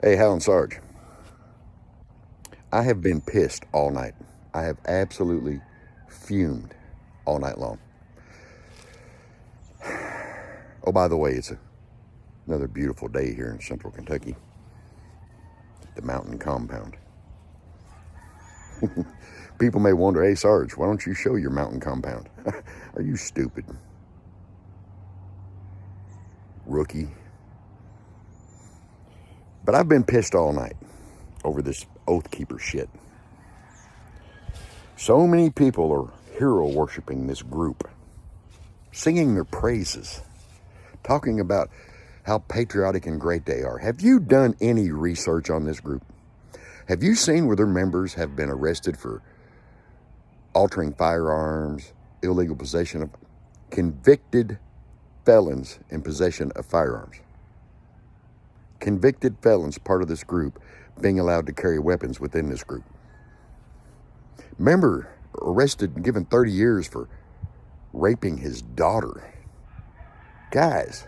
Hey, Hal and Sarge, I have been pissed all night. I have absolutely fumed all night long. Oh, by the way, it's another beautiful day here in central Kentucky, the mountain compound. People may wonder, hey, Sarge, why don't you show your mountain compound? Are you stupid? Rookie. But I've been pissed all night over this Oath Keeper shit. So many people are hero worshiping this group, singing their praises, talking about how patriotic and great they are. Have you done any research on this group? Have you seen where their members have been arrested for altering firearms, illegal possession of convicted felons in possession of firearms? Convicted felons, part of this group, being allowed to carry weapons within this group. Member arrested and given 30 years for raping his daughter. Guys,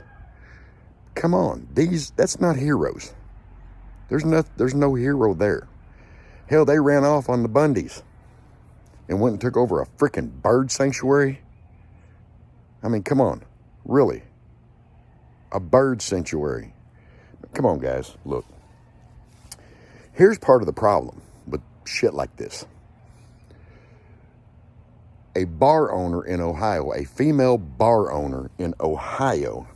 come on, that's not heroes. There's no hero there. Hell, they ran off on the Bundys and went and took over a freaking bird sanctuary. I mean, come on, really? A bird sanctuary. Come on, guys, look. Here's part of the problem with shit like this. A bar owner in Ohio, a female bar owner in Ohio,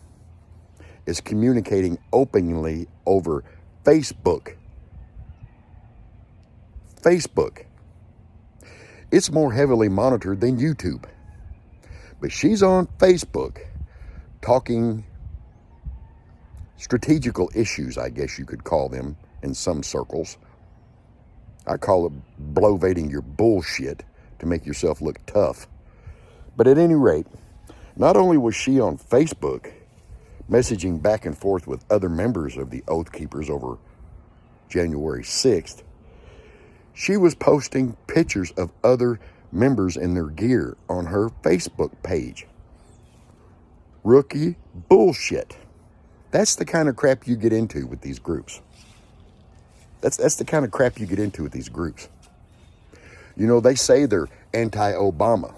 is communicating openly over Facebook. Facebook. It's more heavily monitored than YouTube. But she's on Facebook talking strategical issues, I guess you could call them in some circles. I call it bloviating your bullshit to make yourself look tough. But at any rate, not only was she on Facebook messaging back and forth with other members of the Oath Keepers over January 6th, she was posting pictures of other members in their gear on her Facebook page. Rookie bullshit. That's the kind of crap you get into with these groups. That's the kind of crap you get into with these groups. You know, they say they're anti-Obama,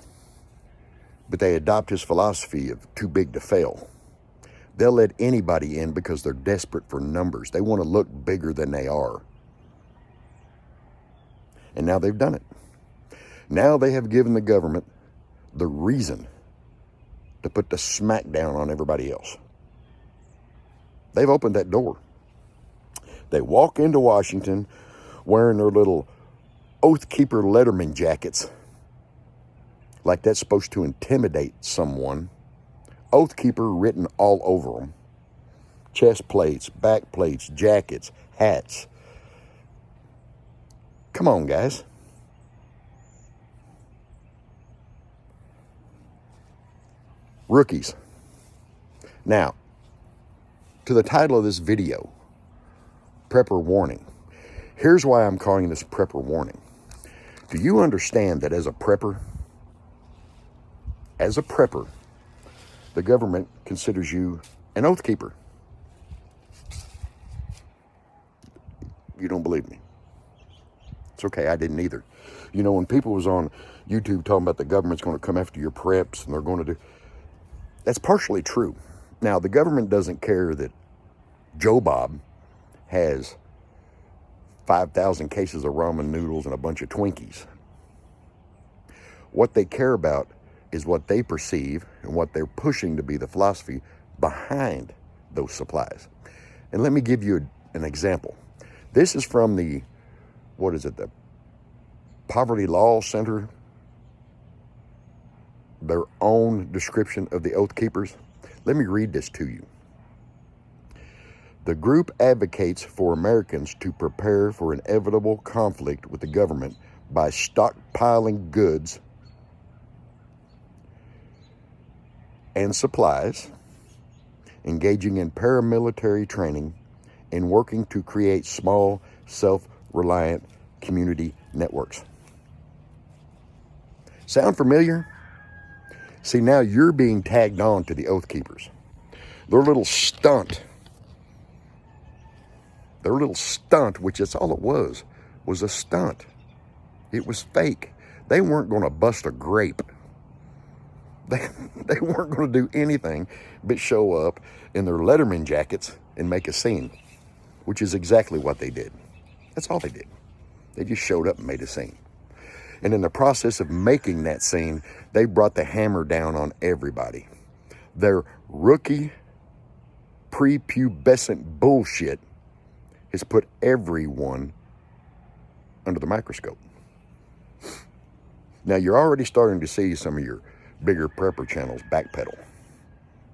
but they adopt his philosophy of too big to fail. They'll let anybody in because they're desperate for numbers. They want to look bigger than they are. And now they've done it. Now they have given the government the reason to put the smackdown on everybody else. They've opened that door. They walk into Washington wearing their little Oath Keeper Letterman jackets, like that's supposed to intimidate someone. Oath Keeper written all over them. Chest plates, back plates, jackets, hats. Come on, guys. Rookies. Now, to the title of this video, Prepper Warning. Here's why I'm calling this Prepper Warning. Do you understand that as a prepper, the government considers you an Oath Keeper? You don't believe me? It's okay, I didn't either. You know, when people was on YouTube talking about the government's going to come after your preps and they're going to do... That's partially true. Now, the government doesn't care that Joe Bob has 5,000 cases of ramen noodles and a bunch of Twinkies. What they care about is what they perceive and what they're pushing to be the philosophy behind those supplies. And let me give you an example. This is from the Poverty Law Center, their own description of the Oath Keepers. Let me read this to you. The group advocates for Americans to prepare for inevitable conflict with the government by stockpiling goods and supplies, engaging in paramilitary training, and working to create small, self-reliant community networks. Sound familiar? See, now you're being tagged on to the Oath Keepers. Their little stunt Their little stunt, which is all it was a stunt. It was fake. They weren't going to bust a grape. They weren't going to do anything but show up in their Letterman jackets and make a scene, which is exactly what they did. That's all they did. They just showed up and made a scene. And in the process of making that scene, they brought the hammer down on everybody. Their rookie, prepubescent bullshit has put everyone under the microscope. Now, you're already starting to see some of your bigger prepper channels backpedal.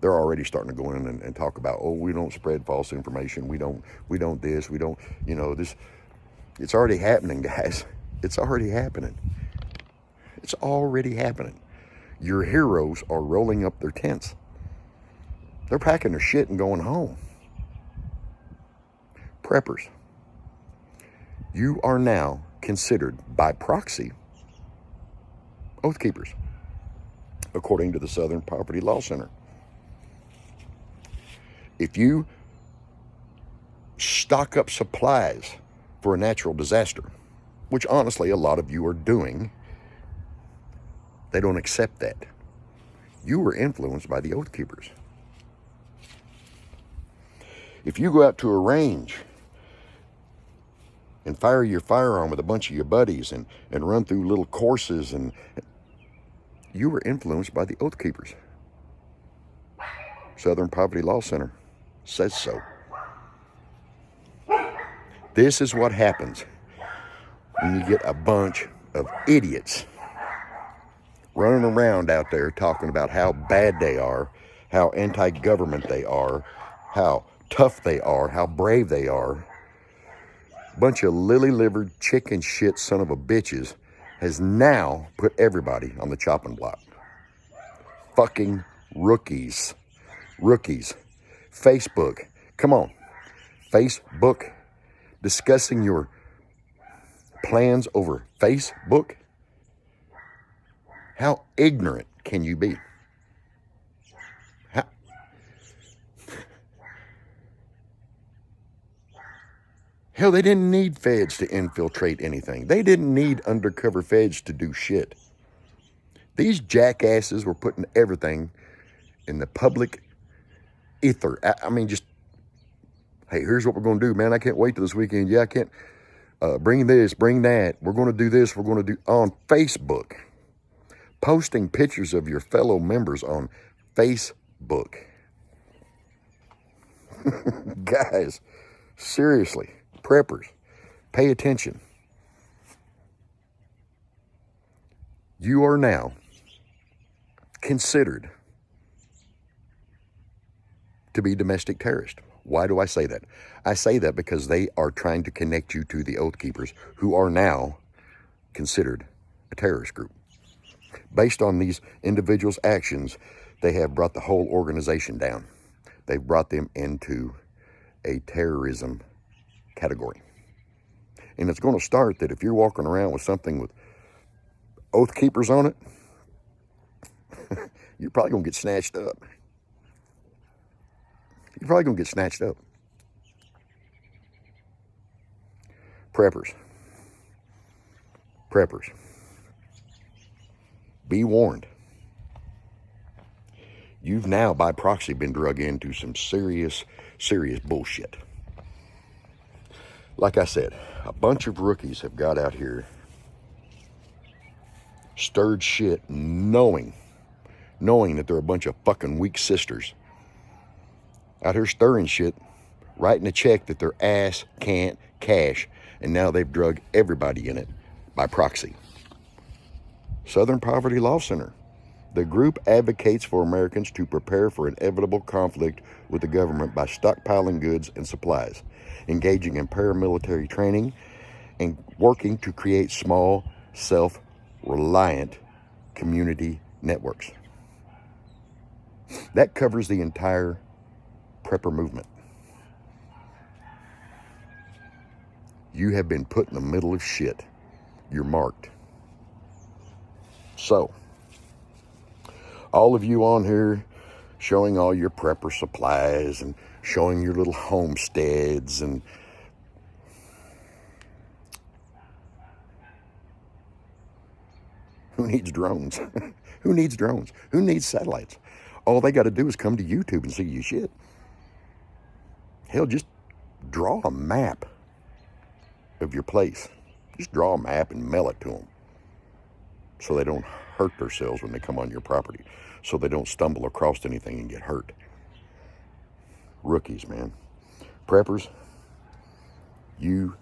They're already starting to go in and talk about, oh, we don't spread false information. We don't this, we don't, this. It's already happening, guys. It's already happening. It's already happening. Your heroes are rolling up their tents. They're packing their shit and going home. Preppers, you are now considered by proxy Oath Keepers, according to the Southern Poverty Law Center. If you stock up supplies for a natural disaster, which honestly a lot of you are doing, they don't accept that. You were influenced by the Oath Keepers. If you go out to a range and fire your firearm with a bunch of your buddies and run through little courses, and you were influenced by the Oath Keepers. Southern Poverty Law Center says so. This is what happens when you get a bunch of idiots running around out there talking about how bad they are, how anti-government they are, how tough they are, how brave they are. Bunch of lily-livered chicken shit son of a bitches has now put everybody on the chopping block. Fucking rookies. Rookies. Facebook. Come on. Facebook. Discussing your plans over Facebook? How ignorant can you be? Hell, they didn't need feds to infiltrate anything. They didn't need undercover feds to do shit. These jackasses were putting everything in the public ether. I mean, just, hey, here's what we're going to do, man. I can't wait till this weekend. Yeah, I can't bring this, bring that. We're going to do this. We're going to do on Facebook. Posting pictures of your fellow members on Facebook. Guys, seriously. Preppers, pay attention. You are now considered to be domestic terrorist. Why do I say that? I say that because they are trying to connect you to the Oath Keepers, who are now considered a terrorist group. Based on these individuals' actions, they have brought the whole organization down. They've brought them into a terrorism category. And it's going to start that if you're walking around with something with Oath Keepers on it, you're probably going to get snatched up. You're probably going to get snatched up. Preppers. Preppers. Be warned. You've now, by proxy, been drug into some serious, serious bullshit. Like I said, a bunch of rookies have got out here, stirred shit, knowing that they're a bunch of fucking weak sisters. Out here stirring shit, writing a check that their ass can't cash, and now they've drug everybody in it by proxy. Southern Poverty Law Center. The group advocates for Americans to prepare for inevitable conflict with the government by stockpiling goods and supplies, engaging in paramilitary training, and working to create small, self-reliant community networks. That covers the entire prepper movement. You have been put in the middle of shit. You're marked. So, all of you on here showing all your prepper supplies and showing your little homesteads and Who needs drones? Who needs drones? Who needs satellites? All they got to do is come to YouTube and see you shit. Hell, just draw a map of your place. Just draw a map and mail it to them so they don't hurt themselves when they come on your property, so they don't stumble across anything and get hurt. Rookies, man. Preppers, you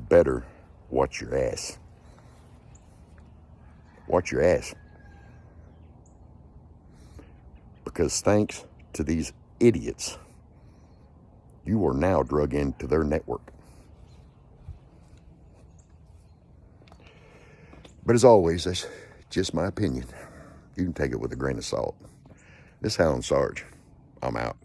better watch your ass. Watch your ass. Because thanks to these idiots, you are now drug into their network. But as always, that's just my opinion. You can take it with a grain of salt. This Hound Sarge. I'm out.